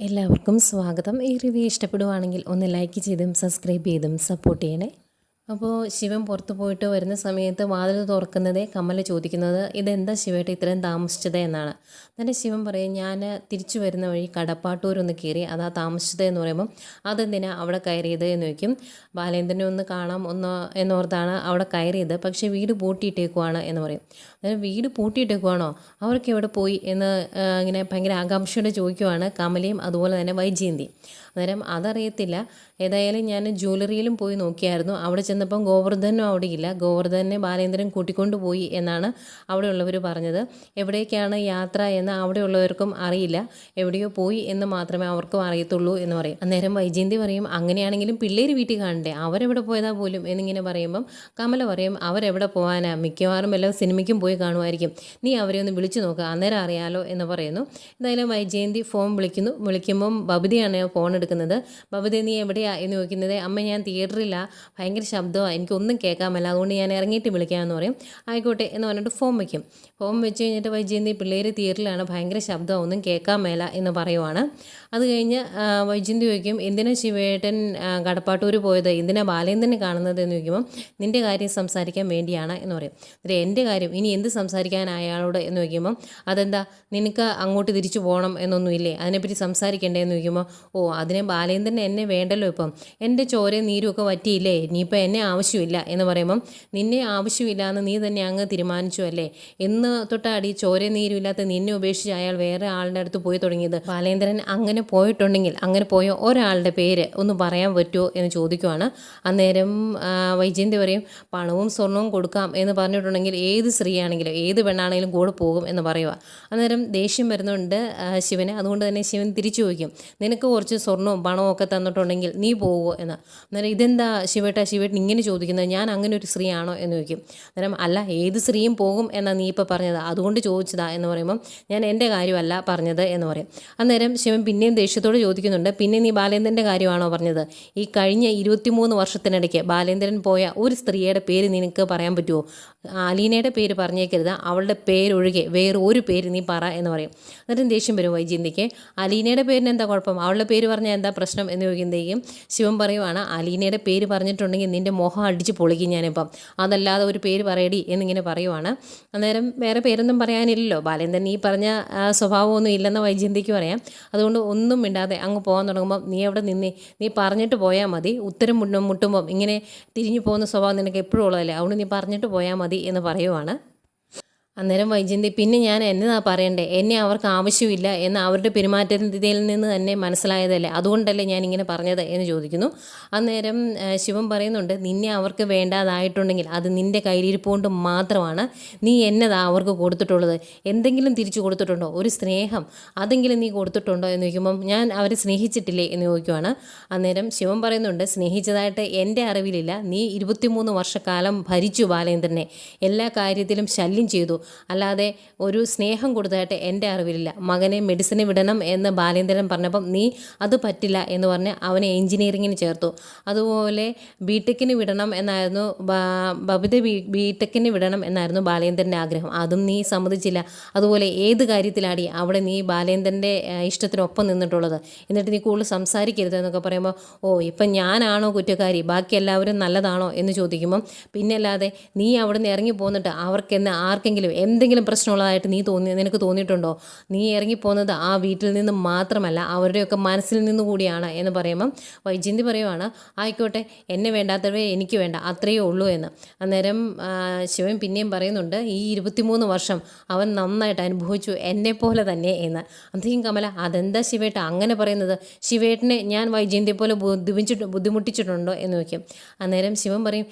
എല്ലാവർക്കും സ്വാഗതം. ഈ റിവ്യൂ ഇഷ്ടപ്പെടുവാണെങ്കിൽ ഒന്ന് ലൈക്ക് ചെയ്തും സബ്സ്ക്രൈബ് ചെയ്തും സപ്പോർട്ട് ചെയ്യണേ. അപ്പോൾ ശിവൻ പുറത്ത് പോയിട്ട് വരുന്ന സമയത്ത് വാതിൽ തുറക്കുന്നതേ കമല ചോദിക്കുന്നത് ഇതെന്താ ശിവേട്ട ഇത്രയും താമസിച്ചത് എന്നാണ്. എന്നിട്ട് ശിവൻ പറയും ഞാൻ തിരിച്ചു വരുന്ന വഴി കടപ്പാട്ടൂരൊന്ന് കയറി അതാ താമസിച്ചത് എന്ന് പറയുമ്പം അതെന്തിനാ അവിടെ കയറിയത് എന്ന് ചോദിക്കും. ബാലേന്ദ്രനെ ഒന്ന് കാണാം എന്നോർത്താണ് അവിടെ കയറിയത്, പക്ഷേ വീട് പൂട്ടിയിട്ടേക്കുവാണ് എന്ന് പറയും. അന്നേരം വീട് പൂട്ടിയിട്ടേക്കുവാണോ, അവർക്ക് എവിടെ പോയി എന്ന് ഇങ്ങനെ ഭയങ്കര ആകാംക്ഷയോടെ ചോദിക്കുവാണ് കമലയും അതുപോലെ തന്നെ വൈജയന്തി. അന്നേരം അതറിയത്തില്ല. ഏതായാലും ഞാൻ ജ്വല്ലറിയിലും പോയി നോക്കിയായിരുന്നു, അവിടെ ചെന്നപ്പം ഗോവർദ്ധനും അവിടെ ഇല്ല, ഗോവർദ്ധനെ ബാലേന്ദ്രൻ കൂട്ടിക്കൊണ്ട് പോയി എന്നാണ് അവിടെയുള്ളവർ പറഞ്ഞത്. എവിടേക്കാണ് യാത്ര എന്ന് അവിടെയുള്ളവർക്കും അറിയില്ല, എവിടെയോ പോയി എന്ന് മാത്രമേ അവർക്കും അറിയത്തുള്ളൂ എന്ന് പറയും. അന്നേരം വൈജയന്തി പറയും അങ്ങനെയാണെങ്കിലും പിള്ളേർ വീട്ടിൽ കാണണ്ടേ, അവരെവിടെ പോയതാ പോലും എന്നിങ്ങനെ പറയുമ്പം കമല പറയും അവരെവിടെ പോകാനാ, മിക്കവാറും എല്ലാം സിനിമയ്ക്കും പോയി കാണുമായിരിക്കും, നീ അവരെ ഒന്ന് വിളിച്ചു നോക്കുക അന്നേരം അറിയാലോ എന്ന് പറയുന്നു. എന്തായാലും വൈജയന്തി ഫോൺ വിളിക്കുമ്പം ബബിതയാണ് ഫോൺ എടുക്കുന്നത്. ബബിത നീ എവിടെയാ എന്ന് ചോദിക്കുന്നത്. അമ്മ ഞാൻ തിയേറ്ററില്ല, ഭയങ്കര ശബ്ദമാണ്, എനിക്കൊന്നും കേൾക്കാമല്ല, അതുകൊണ്ട് ഞാൻ ഇറങ്ങിയിട്ട് വിളിക്കാമെന്ന് പറയും. ആയിക്കോട്ടെ എന്ന് പറഞ്ഞിട്ട് ഫോൺ വയ്ക്കും. ഫോൺ വെച്ച് കഴിഞ്ഞിട്ട് വൈജയന്തി പിള്ളേർ തിയേറ്ററിലാണ്, ഭയങ്കര ശബ്ദം, ഒന്നും കേൾക്കാൻ മേല എന്ന് പറയുവാണ്. അത് കഴിഞ്ഞ് വൈജയന്തി ചോദിക്കും എന്തിനാ ശിവേട്ടൻ കടപ്പാട്ടൂർ പോയത്, എന്തിനാ ബാലേന്ദ്രനെ കാണുന്നത് എന്ന് ചോദിക്കുമ്പം നിൻ്റെ കാര്യം സംസാരിക്കാൻ വേണ്ടിയാണ് എന്ന് പറയും. എന്നിട്ട് എൻ്റെ കാര്യം ഇനി എന്ത് സംസാരിക്കാൻ അയാളോട് എന്ന് ചോദിക്കുമ്പം അതെന്താ നിനക്ക് അങ്ങോട്ട് തിരിച്ചു പോകണം എന്നൊന്നുമില്ലേ, അതിനെപ്പറ്റി സംസാരിക്കണ്ടേ എന്ന് ചോദിക്കുമ്പോൾ ഓ അതിനെ ബാലേന്ദ്രൻ എന്നെ വേണ്ടല്ലോ, ഇപ്പം എൻ്റെ ചോരയും നീരും ഒക്കെ വറ്റിയില്ലേ, ഇനിയിപ്പോൾ എന്നെ ആവശ്യമില്ല എന്ന് പറയുമ്പം നിന്നെ ആവശ്യമില്ല എന്ന് നീ തന്നെ അങ്ങ് തീരുമാനിച്ചു അല്ലേ, എന്ന് തൊട്ടാടി ചോരയും നീരും ഇല്ലാത്ത നിന്നെ ഉപേക്ഷിച്ച് അയാൾ വേറെ ആളുടെ അടുത്ത് പോയി തുടങ്ങിയത്. ബാലേന്ദ്രൻ അങ്ങനെ പോയിട്ടുണ്ടെങ്കിൽ അങ്ങനെ പോയ ഒരാളുടെ പേര് ഒന്ന് പറയാൻ പറ്റുമോ എന്ന് ചോദിക്കുവാണ്. അന്നേരം വൈജയന്തി പറയും പണവും സ്വർണവും കൊടുക്കാം എന്ന് പറഞ്ഞിട്ടുണ്ടെങ്കിൽ ഏത് സ്ത്രീയാണെങ്കിലും ഏത് പെണ്ണാണെങ്കിലും കൂടെ പോകും എന്ന് പറയുക. അന്നേരം ദേഷ്യം വരുന്നുണ്ട് ശിവന്. അതുകൊണ്ട് തന്നെ ശിവൻ തിരിച്ചു ചോദിക്കും നിനക്ക് കുറച്ച് സ്വർണവും പണവും ഒക്കെ തന്നിട്ടുണ്ടെങ്കിൽ നീ പോവുമോ എന്ന്. അന്നേരം ഇതെന്താ ശിവേട്ടൻ ഇങ്ങനെ ചോദിക്കുന്നത്, ഞാൻ അങ്ങനെ ഒരു സ്ത്രീ ആണോ എന്ന് ചോദിക്കും. അന്നേരം അല്ല ഏത് സ്ത്രീയും പോകും എന്നാണ് നീ ഇപ്പോൾ പറഞ്ഞത്, അതുകൊണ്ട് ചോദിച്ചതാ എന്ന് പറയുമ്പം ഞാൻ എൻ്റെ കാര്യമല്ല പറഞ്ഞത് എന്ന് പറയും. അന്നേരം ശിവൻ പിന്നെയും ദേഷ്യത്തോട് ചോദിക്കുന്നുണ്ട് പിന്നെ നീ ബാലേന്ദ്രൻ്റെ കാര്യമാണോ പറഞ്ഞത്, ഈ കഴിഞ്ഞ 23 വർഷത്തിനിടയ്ക്ക് ബാലേന്ദ്രൻ പോയ ഒരു സ്ത്രീയുടെ പേര് നിനക്ക് പറയാൻ പറ്റുമോ, അലീനയുടെ പേര് പറഞ്ഞേക്കരുത്, അവളുടെ പേരൊഴികെ വേറെ ഒരു പേര് നീ പറ എന്ന് പറയും. എന്നിട്ടും ദേഷ്യം വരും വൈജയന്തിക്ക്. അലീനയുടെ പേരിന് എന്താ കുഴപ്പം, അവളുടെ പേര് പറഞ്ഞാൽ എന്താ പ്രശ്നം എന്ന് ചോദിക്കുമ്പോഴേക്കും ശിവൻ പറയുവാണ് അലീനയുടെ പേര് പറഞ്ഞിട്ടുണ്ടെങ്കിൽ നിൻ്റെ മുഖം അടിച്ച് പൊളിക്കും ഞാനിപ്പം, അതല്ലാതെ ഒരു പേര് പറയടി എന്നിങ്ങനെ പറയുവാണ്. അന്നേരം വേറെ പേരൊന്നും പറയാനില്ലല്ലോ, ബാലേന്ദ്രൻ ഈ പറഞ്ഞ സ്വഭാവമൊന്നും ഇല്ലെന്ന് വൈജയന്തിക്ക് പറയാം. അതുകൊണ്ട് ഒന്നും മിണ്ടാതെ അങ്ങ് പോകാൻ തുടങ്ങുമ്പം നീ അവിടെ നീ പറഞ്ഞിട്ട് പോയാൽ മതി, ഉത്തരം മുട്ടുമ്പം ഇങ്ങനെ തിരിഞ്ഞു പോകുന്ന സ്വഭാവം നിനക്ക് എപ്പോഴും ഉള്ളതല്ലേ, അതുകൊണ്ട് നീ പറഞ്ഞിട്ട് പോയാൽ മതി എന്ന് പറയുവാണ്. അന്നേരം വൈജയന്തി പിന്നെ ഞാൻ എന്നതാ പറയണ്ടേ, എന്നെ അവർക്ക് ആവശ്യമില്ല എന്ന് അവരുടെ പെരുമാറ്റത്തിൽ നിന്ന് തന്നെ മനസ്സിലായതല്ലേ, അതുകൊണ്ടല്ലേ ഞാനിങ്ങനെ പറഞ്ഞത് എന്ന് ചോദിക്കുന്നു. അന്നേരം ശിവൻ പറയുന്നുണ്ട് നിന്നെ അവർക്ക് വേണ്ടാതായിട്ടുണ്ടെങ്കിൽ അത് നിൻ്റെ കയ്യിലിരിപ്പ് കൊണ്ട് മാത്രമാണ്, നീ എന്നതാ അവർക്ക് കൊടുത്തിട്ടുള്ളത്, എന്തെങ്കിലും തിരിച്ചു കൊടുത്തിട്ടുണ്ടോ, ഒരു സ്നേഹം അതെങ്കിലും നീ കൊടുത്തിട്ടുണ്ടോ എന്ന് ചോദിക്കുമ്പം ഞാൻ അവരെ സ്നേഹിച്ചിട്ടില്ലേ എന്ന് ചോദിക്കുവാണ്. അന്നേരം ശിവൻ പറയുന്നുണ്ട് സ്നേഹിച്ചതായിട്ട് എൻ്റെ അറിവിലില്ല, നീ 23 വർഷക്കാലം ഭരിച്ചു ബാലേന്ദ്രനെ, എല്ലാ കാര്യത്തിലും ശല്യം ചെയ്തു, അല്ലാതെ ഒരു സ്നേഹം കൊടുത്തതായിട്ട് എൻ്റെ അറിവിലില്ല. മകനെ മെഡിസിന് വിടണം എന്ന് ബാലേന്ദ്രൻ പറഞ്ഞപ്പം നീ അത് പറ്റില്ല എന്ന് പറഞ്ഞ് അവനെ എഞ്ചിനീയറിങ്ങിന് ചേർത്തു. അതുപോലെ ബിടെക്കിന് വിടണം എന്നായിരുന്നു ബബിത ബിടെക്കിന് വിടണം എന്നായിരുന്നു ബാലേന്ദ്രൻ്റെ ആഗ്രഹം, അതും നീ സമ്മതിച്ചില്ല. അതുപോലെ ഏത് കാര്യത്തിലാടി അവിടെ നീ ബാലേന്ദ്രൻ്റെ ഇഷ്ടത്തിനൊപ്പം നിന്നിട്ടുള്ളത്, എന്നിട്ട് നീ കൂടുതൽ സംസാരിക്കരുത് എന്നൊക്കെ പറയുമ്പോൾ ഓ ഇപ്പം ഞാനാണോ കുറ്റക്കാരി, ബാക്കി എല്ലാവരും നല്ലതാണോ എന്ന് ചോദിക്കുമ്പം പിന്നെ അല്ലാതെ നീ അവിടെ നിന്ന് ഇറങ്ങി പോന്നിട്ട് അവർക്കെന്ന് ആർക്കെങ്കിലും എന്തെങ്കിലും പ്രശ്നമുള്ളതായിട്ട് നിനക്ക് തോന്നിയിട്ടുണ്ടോ, നീ ഇറങ്ങിപ്പോകുന്നത് ആ വീട്ടിൽ നിന്ന് മാത്രമല്ല അവരുടെയൊക്കെ മനസ്സിൽ നിന്ന് കൂടിയാണ് എന്ന് പറയുമ്പം വൈജയന്തി പറയുവാണ് ആയിക്കോട്ടെ എന്നെ വേണ്ടാത്തവരെ എനിക്ക് വേണ്ട, അത്രയേ ഉള്ളൂ എന്ന്. അന്നേരം ശിവൻ പിന്നെയും പറയുന്നുണ്ട് ഈ 23 വർഷം അവൻ നന്നായിട്ട് അനുഭവിച്ചു എന്നെപ്പോലെ തന്നെ എന്ന്. അന്തേക്കും കമല അതെന്താ ശിവേട്ട അങ്ങനെ പറയുന്നത്, ശിവേട്ടനെ ഞാൻ വൈജയന്തിയെ പോലെ ബുദ്ധിമുട്ടിച്ചിട്ടുണ്ടോ എന്ന് ചോദിക്കും. അന്നേരം ശിവൻ പറയും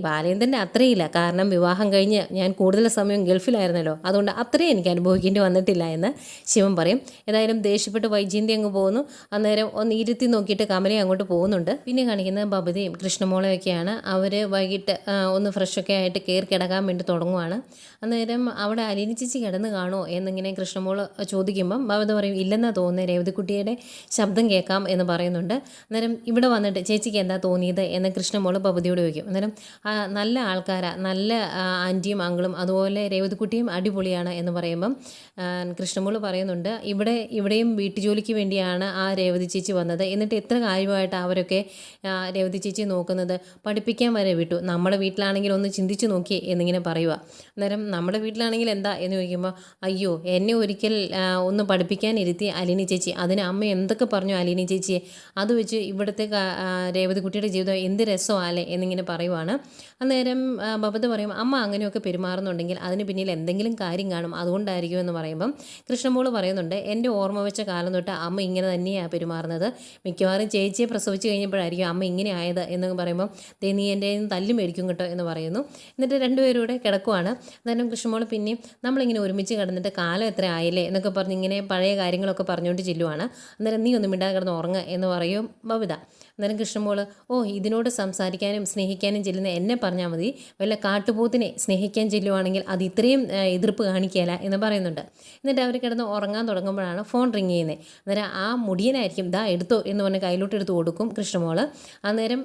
ബാലേന്ദ്രൻ്റെ അത്രയില്ല, കാരണം വിവാഹം കഴിഞ്ഞ് ഞാൻ കൂടുതൽ സമയം ഗൾഫിലായിരുന്നല്ലോ, അതുകൊണ്ട് അത്രയും എനിക്ക് അനുഭവിക്കേണ്ടി വന്നിട്ടില്ല എന്ന് ശിവൻ പറയും. ഏതായാലും ദേഷ്യപ്പെട്ട് വൈജയന്തി അങ്ങ് പോകുന്നു. അന്നേരം ഒന്ന് ഇരുത്തി നോക്കിയിട്ട് കമലയും അങ്ങോട്ട് പോകുന്നുണ്ട്. പിന്നെ കാണിക്കുന്നത് ബബിതയും കൃഷ്ണമോളയൊക്കെയാണ്. അവർ വൈകിട്ട് ഒന്ന് ഫ്രഷൊക്കെ ആയിട്ട് കയറി കിടക്കാൻ വേണ്ടി തുടങ്ങുവാണ്. അന്നേരം അവിടെ അലീന ചേച്ചി കിടന്ന് കാണുമോ എന്നിങ്ങനെ കൃഷ്ണമോൾ ചോദിക്കുമ്പം ബബിത പറയും ഇല്ലെന്നാ തോന്നുന്നത്, രേവതിക്കുട്ടിയുടെ ശബ്ദം കേൾക്കാം എന്ന് പറയുന്നുണ്ട്. അന്നേരം ഇവിടെ വന്നിട്ട് ചേച്ചിക്ക് എന്താ തോന്നിയത് എന്ന് കൃഷ്ണമോൾ ബബിതയോട് ചോദിക്കും. അന്നേരം നല്ല ആൾക്കാരാണ്, നല്ല ആൻറ്റിയും അങ്കിളും അതുപോലെ രേവതി രേവതിക്കുട്ടിയും അടിപൊളിയാണ് എന്ന് പറയുമ്പം കൃഷ്ണമോള് പറയുന്നുണ്ട്, ഇവിടെയും വീട്ടുജോലിക്ക് വേണ്ടിയാണ് ആ രേവതി ചേച്ചി വന്നത്, എന്നിട്ട് എത്ര കാര്യമായിട്ട് അവരൊക്കെ രേവതി ചേച്ചി നോക്കുന്നത്, പഠിപ്പിക്കാൻ വരെ വിട്ടു, നമ്മുടെ വീട്ടിലാണെങ്കിൽ ഒന്ന് ചിന്തിച്ച് നോക്കി എന്നിങ്ങനെ പറയുക. അന്നേരം നമ്മുടെ വീട്ടിലാണെങ്കിൽ എന്താ എന്ന് ചോദിക്കുമ്പോൾ, അയ്യോ എന്നെ ഒരിക്കൽ ഒന്ന് പഠിപ്പിക്കാനിരുത്തി അലീന ചേച്ചി, അതിന് അമ്മ എന്തൊക്കെ പറഞ്ഞു അലീന ചേച്ചിയെ, അത് വെച്ച് ഇവിടുത്തെ രേവതിക്കുട്ടിയുടെ ജീവിതം എന്ത് രസമല്ലേ എന്നിങ്ങനെ പറയുവാണ്. അന്നേരം ബബിത പറയും, അമ്മ അങ്ങനെയൊക്കെ പെരുമാറുന്നുണ്ടെങ്കിൽ അതിന് പിന്നിൽ എന്തെങ്കിലും കാര്യം കാണും, അതുകൊണ്ടായിരിക്കും എന്ന് പറയുമ്പം കൃഷ്ണമോള് പറയുന്നുണ്ട്, എൻ്റെ ഓർമ്മ വെച്ച കാലം തൊട്ട് അമ്മ ഇങ്ങനെ തന്നെയാണ് പെരുമാറുന്നത്, മിക്കവാറും ചേച്ചിയെ പ്രസവിച്ച് കഴിഞ്ഞപ്പോഴായിരിക്കും അമ്മ ഇങ്ങനെ ആയത് എന്ന് പറയുമ്പം നീ എൻ്റെ തല്ല് മേടിക്കും കേട്ടോ എന്ന് പറയുന്നു. എന്നിട്ട് രണ്ടുപേരും കൂടെ കിടക്കുവാണ്. അന്നേരം കൃഷ്ണമോള് പിന്നെയും നമ്മളിങ്ങനെ ഒരുമിച്ച് കിടന്നിട്ട് കാലം എത്ര ആയില്ലേ എന്നൊക്കെ പറഞ്ഞ് ഇങ്ങനെ പഴയ കാര്യങ്ങളൊക്കെ പറഞ്ഞുകൊണ്ട് ചെല്ലുവാണ്. അന്നേരം നീ ഒന്നും മിണ്ടാതെ കിടന്ന് ഉറങ്ങുക എന്ന് പറയും ബബിത. അന്നേരം കൃഷ്ണമോള്, ഓ ഇതിനോട് സംസാരിക്കാനും സ്നേഹിക്കാനും ചെല്ലുന്ന എന്നെ പറഞ്ഞാൽ മതി, വല്ല കാട്ടുപോത്തിനെ സ്നേഹിക്കാൻ ചെല്ലുവാണെങ്കിൽ അത് ഇത്രയും എതിർപ്പ് കാണിക്കുകയില്ല എന്ന് പറയുന്നുണ്ട്. എന്നിട്ട് അവർ കിടന്ന് ഉറങ്ങാൻ തുടങ്ങുമ്പോഴാണ് ഫോൺ റിങ് ചെയ്യുന്നത്. അന്നേരം ആ മുടിയനായിരിക്കും, ദാ എടുത്തോ എന്ന് പറഞ്ഞ് കയ്യിലോട്ട് എടുത്ത് കൊടുക്കും കൃഷ്ണമോള്. അന്നേരം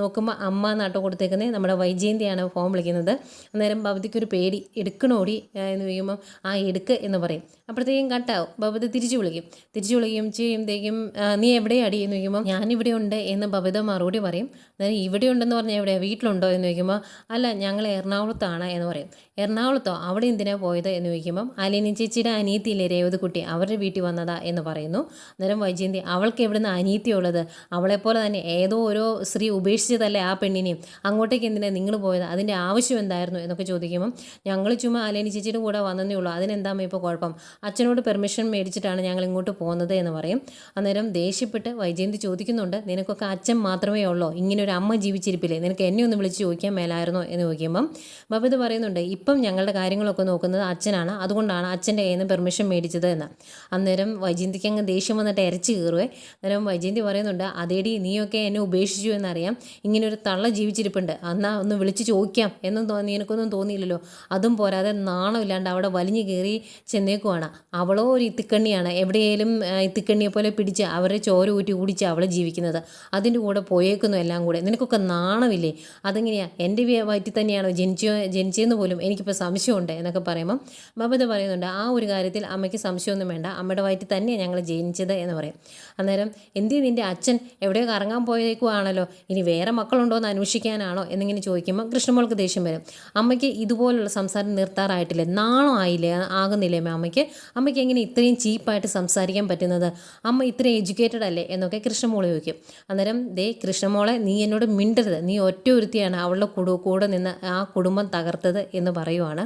നോക്കുമ്പോൾ അമ്മ നാട്ടോ കൊടുത്തേക്കുന്നത് നമ്മുടെ വൈജയന്തിയാണ് ഫോൺ വിളിക്കുന്നത്. അന്നേരം ബബിതയ്ക്കൊരു പേടി, എടുക്കണോടി എന്ന് ചോദിക്കുമ്പം ആ എടുക്ക് എന്ന് പറയും. അപ്പോഴത്തേക്കും കട്ടാവും. ബബിത തിരിച്ചു വിളിക്കും ചെയ്യുമ്പോഴത്തേക്കും നീ എവിടെയാടി എന്ന് ചോദിക്കുമ്പോൾ ഞാനിവിടെ ഉണ്ട് എന്ന് ബബിത മറുപടി പറയും. അതായത് ഇവിടെ ഉണ്ടെന്ന് പറഞ്ഞാൽ എവിടെയാണ്, വീട്ടിലുണ്ടോ എന്ന് ചോദിക്കുമ്പോൾ അല്ല ഞങ്ങൾ എറണാകുളത്താണ് എന്ന് പറയും. എറണാകുളത്തോ, അവിടെ എന്തിനാണ് പോയത് എന്ന് ചോദിക്കുമ്പം അലീന ചേച്ചിയുടെ അനിയത്തിയില്ലേ രേവതിക്കുട്ടി, അവരുടെ വീട്ടിൽ വന്നതാ എന്ന് പറയുന്നു. അന്നേരം വൈജയന്തി, അവൾക്ക് എവിടുന്ന് അനിയത്തിയുള്ളത്, അവളെപ്പോലെ തന്നെ ഏതോ ഓരോ സ്ത്രീ ഉപേക്ഷിച്ചതല്ലേ ആ പെണ്ണിനെയും, അങ്ങോട്ടേക്ക് എന്തിനാണ് നിങ്ങൾ പോയത്, അതിൻ്റെ ആവശ്യം എന്തായിരുന്നു എന്നൊക്കെ ചോദിക്കുമ്പം ഞങ്ങൾ ചുമ്മാ അലീന ചേച്ചിയുടെ കൂടെ വന്നതേ ഉള്ളൂ, അതിനെന്താ ഇപ്പോൾ കുഴപ്പം, അച്ഛനോട് പെർമിഷൻ മേടിച്ചിട്ടാണ് ഞങ്ങൾ ഇങ്ങോട്ട് പോകുന്നത് എന്ന് പറയും. അന്നേരം ദേഷ്യപ്പെട്ട് വൈജയന്തി ചോദിക്കുന്നുണ്ട്, നിനക്കൊക്കെ അച്ഛൻ മാത്രമേ ഉള്ളൂ, ഇങ്ങനെ ഒരു അമ്മ ജീവിച്ചിരിപ്പില്ലേ, നിനക്ക് എന്നെ ഒന്ന് വിളിച്ച് ചോദിക്കാൻ മേലായിരുന്നോ എന്ന് ചോദിക്കുമ്പം ബബിത പറയുന്നുണ്ട്, ഇപ്പം ഞങ്ങളുടെ കാര്യങ്ങളൊക്കെ നോക്കുന്നത് അച്ഛനാണ്, അതുകൊണ്ടാണ് അച്ഛൻ്റെ കയ്യിൽ നിന്ന് പെർമിഷൻ മേടിച്ചത് എന്ന്. അന്നേരം വൈജയന്തിക്ക് അങ്ങ് ദേഷ്യം വന്നിട്ട് ഇരച്ച് കയറുവേ. അന്നേരം വൈജയന്തി പറയുന്നുണ്ട്, അതേടി നീയൊക്കെ എന്നെ ഉപേക്ഷിച്ചു എന്നറിയാം, ഇങ്ങനെ ഒരു തള്ള ജീവിച്ചിരിപ്പുണ്ട്, എന്നാൽ ഒന്ന് വിളിച്ച് ചോദിക്കാം എന്നും നിനക്കൊന്നും തോന്നിയില്ലല്ലോ, അതും പോരാതെ നാണമില്ലാണ്ട് അവിടെ വലിഞ്ഞു കയറി ചെന്നേക്കുവാണ്, അവളോ ഒരു ഇത്തിക്കണ്ണിയാണ്, എവിടെയെങ്കിലും ഇത്തിക്കണ്ണിയെ പോലെ പിടിച്ച് അവരെ ചോര ഊറ്റി കുടിച്ച് അവളെ ജീവിക്കുന്നത്, അതിൻ്റെ കൂടെ പോയേക്കുന്നു എല്ലാം കൂടെ, നിനക്കൊക്കെ നാണമില്ലേ, അതെങ്ങനെയാണ് എൻ്റെ വയറ്റിൽ തന്നെയാണോ ജനിച്ചതെന്ന് പോലും എനിക്കിപ്പോൾ സംശയമുണ്ട് എന്നൊക്കെ പറയുമ്പം ബബിത പറയുന്നുണ്ട്, ആ ഒരു കാര്യത്തിൽ അമ്മയ്ക്ക് സംശയമൊന്നും വേണ്ട, അമ്മയുടെ വയറ്റിൽ തന്നെയാണ് ഞങ്ങൾ ജനിച്ചത് എന്ന് പറയും. അന്നേരം എന്തി നിൻ്റെ അച്ഛൻ എവിടെയോ കറങ്ങാൻ പോയേക്കുവാണല്ലോ, ഇനി വേറെ മക്കളുണ്ടോ എന്ന് അന്വേഷിക്കാനാണോ എന്നിങ്ങനെ ചോദിക്കുമ്പോൾ കൃഷ്ണമോൾക്ക് ദേഷ്യം വരും. അമ്മയ്ക്ക് ഇതുപോലുള്ള സംസാരം നിർത്താറായിട്ടില്ലേ, നാണം ആയില്ലേ ആകുന്നില്ലേ അമ്മയ്ക്ക് എങ്ങനെ ഇത്രയും ചീപ്പായിട്ട് സംസാരിക്കാൻ പറ്റുന്നത്, അമ്മ ഇത്രയും എഡ്യൂക്കേറ്റഡ് അല്ലേ എന്നൊക്കെ കൃഷ്ണമോളെ ചോദിക്കും. അന്നേരം കൃഷ്ണമോളെ നീ എന്നോട് മിണ്ടരുത്, നീ ഒറ്റ ഒരുത്തിയാണ് അവളുടെ കൂടെ നിന്ന് ആ കുടുംബം തകർത്തത് എന്ന് പറയുവാണ്.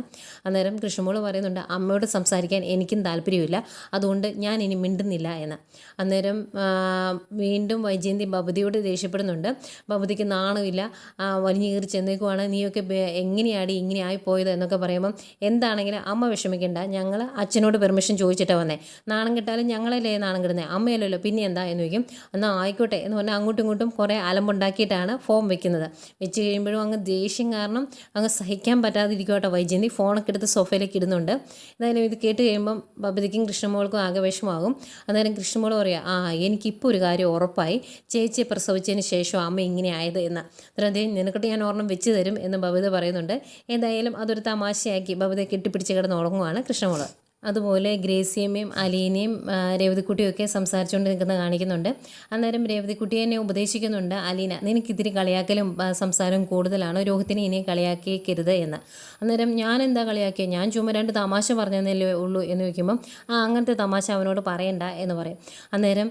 അന്നേരം കൃഷ്ണമോള് പറയുന്നുണ്ട്, അമ്മയോട് സംസാരിക്കാൻ എനിക്കും താല്പര്യമില്ല, അതുകൊണ്ട് ഞാൻ ഇനി മിണ്ടുന്നില്ല എന്ന്. അന്നേരം വീണ്ടും വൈജയന്തി ബബിതയോട് ദേഷ്യപ്പെടുന്നുണ്ട്, ബബിതയ്ക്ക് നാണമില്ല, വലിഞ്ഞു കയറി ചെന്നേക്കുവാണ്, നീയൊക്കെ എങ്ങനെയാടി ഇങ്ങനെ ആയിപ്പോയത് എന്നൊക്കെ പറയുമ്പം എന്താണെങ്കിലും അമ്മ വിഷമിക്കേണ്ട, ഞങ്ങൾ അച്ഛനോട് പെർമിഷൻ ചോദിച്ചിട്ടാണ് വന്നേ, നാണം കെട്ടാലും ഞങ്ങളല്ലേ നാണം കിടുന്നത്, അമ്മയല്ലല്ലോ പിന്നെ എന്താ എന്ന് ചോദിക്കും. എന്നാൽ ആയിക്കോട്ടെ എന്ന് പറഞ്ഞാൽ അങ്ങോട്ടും ഇങ്ങോട്ടും കുറേ അലമ്പുണ്ടാക്കിയിട്ടാണ് ഫോം വെക്കുന്നത്. വെച്ച് കഴിയുമ്പോഴും അങ്ങ് ദേഷ്യം കാരണം അങ്ങ് സഹിക്കാൻ പറ്റാതിരിക്കോട്ടെ വൈജയന്തി ഫോണൊക്കെ എടുത്ത് സോഫയിലേക്ക് ഇടുന്നുണ്ട്. എന്തായാലും ഇത് കേട്ട് കഴിയുമ്പം ബബിതയ്ക്കും കൃഷ്ണമോൾക്കും ആകെ വിഷമാകും. അന്നേരം കൃഷ്ണമോൾ പറയുക, എനിക്കിപ്പോൾ ഒരു കാര്യം ഉറപ്പായി, ചേച്ചിയെ പ്രസവിച്ചതിന് ശേഷം അമ്മ ഇങ്ങനെ ആയത് എന്ന്. അന്നേരം നിനക്കിട്ട് ഞാൻ ഓർമ്മ വെച്ച് തരും എന്ന് ബബിത പറയുന്നുണ്ട്. എന്തായാലും അതൊരു തമാശയാക്കി ബബിതയെ കെട്ടിപ്പിടിച്ച് കിടന്ന് ഉറങ്ങുവാണ് കൃഷ്ണമോൾ. അതുപോലെ ഗ്രേസിയമ്മയും അലീനയും രേവതിക്കുട്ടിയൊക്കെ സംസാരിച്ചുകൊണ്ട് നിൽക്കുന്നത് കാണിക്കുന്നുണ്ട്. അന്നേരം രേവതിക്കുട്ടി എന്നെ ഉപദേശിക്കുന്നുണ്ട്, അലീന നിനക്കിത്തിരി കളിയാക്കലും സംസാരവും കൂടുതലാണ്, രോഹിത്തിനെ ഇനി കളിയാക്കിക്കരുത് എന്ന്. അന്നേരം ഞാൻ എന്താ കളിയാക്കിയത്, ഞാൻ ചുമ്മാ 2 തമാശ പറഞ്ഞതല്ലേ ഉള്ളൂ എന്ന് ചോദിക്കുമ്പം അങ്ങനത്തെ തമാശ അവനോട് പറയണ്ട എന്ന് പറയും. അന്നേരം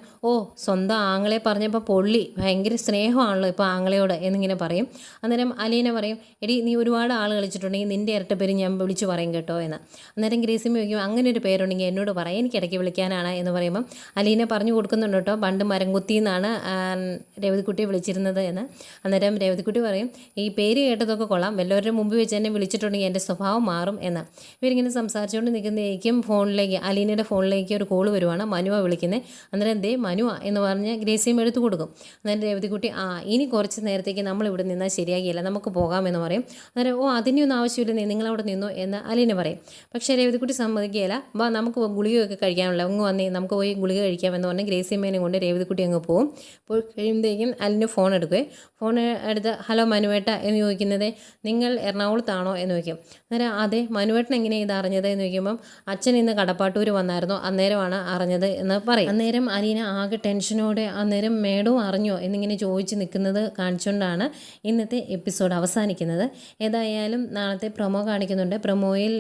സ്വന്തം ആങ്ങളെ പറഞ്ഞപ്പോൾ പൊള്ളി, ഭയങ്കര സ്നേഹമാണല്ലോ ഇപ്പോൾ ആങ്ങളയോട് എന്നിങ്ങനെ പറയും. അന്നേരം അലീന പറയും, എടി നീ ഒരുപാട് ആൾ കളിച്ചിട്ടുണ്ടെങ്കിൽ നിൻ്റെ ഇരട്ടപ്പേര് ഞാൻ വിളിച്ചു പറയും കേട്ടോ എന്ന്. അന്നേരം ഗ്രേസിയമ്മ ചോദിക്കും, അങ്ങനെ ഒരു പേരുണ്ടെങ്കിൽ എന്നോട് പറയാം, എനിക്ക് ഇടയ്ക്ക് വിളിക്കാനാണ് എന്ന് പറയുമ്പം അലീന പറഞ്ഞു കൊടുക്കുന്നുണ്ട് കേട്ടോ, പണ്ട് മരംകുത്തി എന്നാണ് രേവതിക്കുട്ടിയെ വിളിച്ചിരുന്നത് എന്ന്. അന്നേരം രേവതിക്കുട്ടി പറയും, ഈ പേര് കേട്ടതൊക്കെ കൊള്ളാം, വല്ലവരുടെ മുമ്പ് വെച്ച് എന്നെ വിളിച്ചിട്ടുണ്ടെങ്കിൽ എൻ്റെ സ്വഭാവം മാറും എന്ന്. ഇവരിങ്ങനെ സംസാരിച്ചുകൊണ്ട് നിൽക്കുന്നതായിരിക്കും ഫോണിലേക്ക്, അലീനയുടെ ഫോണിലേക്ക് ഒരു കോൾ വരുവാണ്, മനുവ വിളിക്കുന്നത്. അന്നേരം മനുവ എന്ന് പറഞ്ഞ് ഗ്രേസിയം എടുത്തു കൊടുക്കും. അന്നേരം രേവതിക്കുട്ടി, ഇനി കുറച്ച് നേരത്തേക്ക് നമ്മളിവിടെ നിന്നാൽ ശരിയാകില്ല, നമുക്ക് പോകാമെന്ന് പറയും. അന്നേരം അതിൻ്റെയൊന്നും ആവശ്യമില്ല, നിങ്ങളവിടെ നിന്നോ എന്ന് അലീന പറയും. പക്ഷേ രേവതിക്കുട്ടി സമ്മതിക്കുകയില്ല. കഴിക്കുകയില്ല, വാ നമുക്ക് ഗുളികയൊക്കെ കഴിക്കാനുള്ള അങ്ങ് വന്നേ നമുക്ക് പോയി ഗുളിക കഴിക്കാമെന്ന് പറഞ്ഞ് ഗ്രേസിയമ്മേനെ കൊണ്ട് രേവതിക്കുട്ടി അങ്ങ് പോകും. പോയി കഴിയുമ്പോഴത്തേക്കും അലിന് ഫോൺ എടുക്കുവേ. ഫോൺ എടുത്ത് ഹലോ മനുവേട്ട എന്ന് ചോദിക്കുന്നത് നിങ്ങൾ എറണാകുളത്താണോ എന്ന് ചോദിക്കും. അന്നേരം അതെ, മനുവേട്ടൻ എങ്ങനെയാണ് ഇത് അറിഞ്ഞത് എന്ന് ചോദിക്കുമ്പം അച്ഛൻ ഇന്ന് കടപ്പാട്ടൂർ വന്നായിരുന്നു, അന്നേരമാണ് അറിഞ്ഞത് എന്ന് പറയും. അന്നേരം അലീന ആകെ ടെൻഷനോടെ അന്നേരം മേഡവും അറിഞ്ഞോ എന്നിങ്ങനെ ചോദിച്ച് നിൽക്കുന്നത് കാണിച്ചുകൊണ്ടാണ് ഇന്നത്തെ എപ്പിസോഡ് അവസാനിക്കുന്നത്. ഏതായാലും നാളത്തെ പ്രൊമോ കാണിക്കുന്നുണ്ട്. പ്രൊമോയിൽ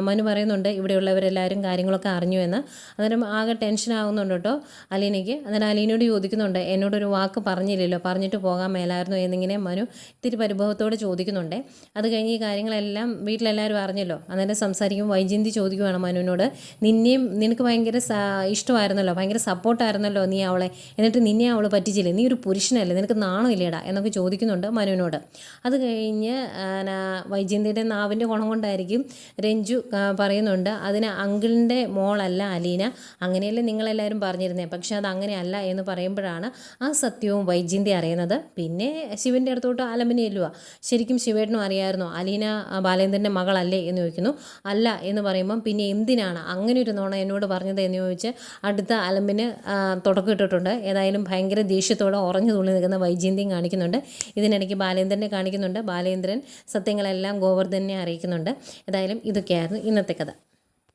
മനു പറയുന്നുണ്ട് ഇവിടെയുള്ളവരെല്ലാവരും കാര്യങ്ങളൊക്കെ അറിഞ്ഞു എന്ന്. അന്നേരം ആകെ ടെൻഷൻ ആകുന്നുണ്ട് കേട്ടോ അലീനയ്ക്ക്. അന്നേരം അലീനയോട് ചോദിക്കുന്നുണ്ട് എന്നോടൊരു വാക്ക് പറഞ്ഞില്ലല്ലോ, പറഞ്ഞിട്ട് പോകാൻ മേലായിരുന്നു എന്നിങ്ങനെ മനു ഇത്തിരി പരിഭവത്തോടെ ചോദിക്കുന്നുണ്ട്. അത് കഴിഞ്ഞ് ഈ കാര്യങ്ങളെല്ലാം വീട്ടിലെല്ലാവരും അറിഞ്ഞല്ലോ. അന്നേരം സംസാരിക്കും വൈജയന്തി ചോദിക്കുവാണ് മനുവിനോട്, നിനക്ക് ഭയങ്കര ഇഷ്ടമായിരുന്നല്ലോ, ഭയങ്കര സപ്പോർട്ടായിരുന്നല്ലോ നീ അവളെ, എന്നിട്ട് നിന്നെ അവൾ പറ്റിച്ചില്ലേ, നീ ഒരു പുരുഷനല്ലേ, നിനക്ക് നാണമില്ലേടാ എന്നൊക്കെ ചോദിക്കുന്നുണ്ട് മനുവിനോട്. അത് കഴിഞ്ഞ് വൈജയന്തിയുടെ നാവിൻ്റെ ഗുണം കൊണ്ടായിരിക്കും രഞ്ജു പറയുന്നുണ്ട് അതിന് അങ്കിളിൻ്റെ മോളല്ല അലീന, അങ്ങനെയല്ലേ നിങ്ങളെല്ലാവരും പറഞ്ഞിരുന്നേ, പക്ഷെ അത് അങ്ങനെയല്ല എന്ന് പറയുമ്പോഴാണ് ആ സത്യവും വൈജയന്തി അറിയുന്നത്. പിന്നെ ശിവൻ്റെ അടുത്തോട്ട് ആലമ്പനെ ചെല്ലുക, ശരിക്കും ശിവേട്ടനും അറിയാമായിരുന്നോ അലീന ബാലേന്ദ്രൻ്റെ മകളല്ലേ എന്ന് ചോദിക്കുന്നു. അല്ല എന്ന് പറയുമ്പം പിന്നെ എന്തിനാണ് അങ്ങനെ ഒരു നോണ എന്നോട് പറഞ്ഞത് എന്ന് ചോദിച്ച് അടുത്ത അലമ്പിന് തുടക്കം ഇട്ടിട്ടുണ്ട്. ഏതായാലും ഭയങ്കര ദേഷ്യത്തോടെ ഉറഞ്ഞു തുള്ളി നിൽക്കുന്ന വൈജയന്തിയും കാണിക്കുന്നുണ്ട്. ഇതിനിടയ്ക്ക് ബാലേന്ദ്രനെ കാണിക്കുന്നുണ്ട്. ബാലേന്ദ്രൻ സത്യങ്ങളെല്ലാം ഗോവർദ്ധനെ അറിയിക്കുന്നുണ്ട്. ഏതായാലും ഇതൊക്കെയായിരുന്നു ഇന്നത്തെ കഥ.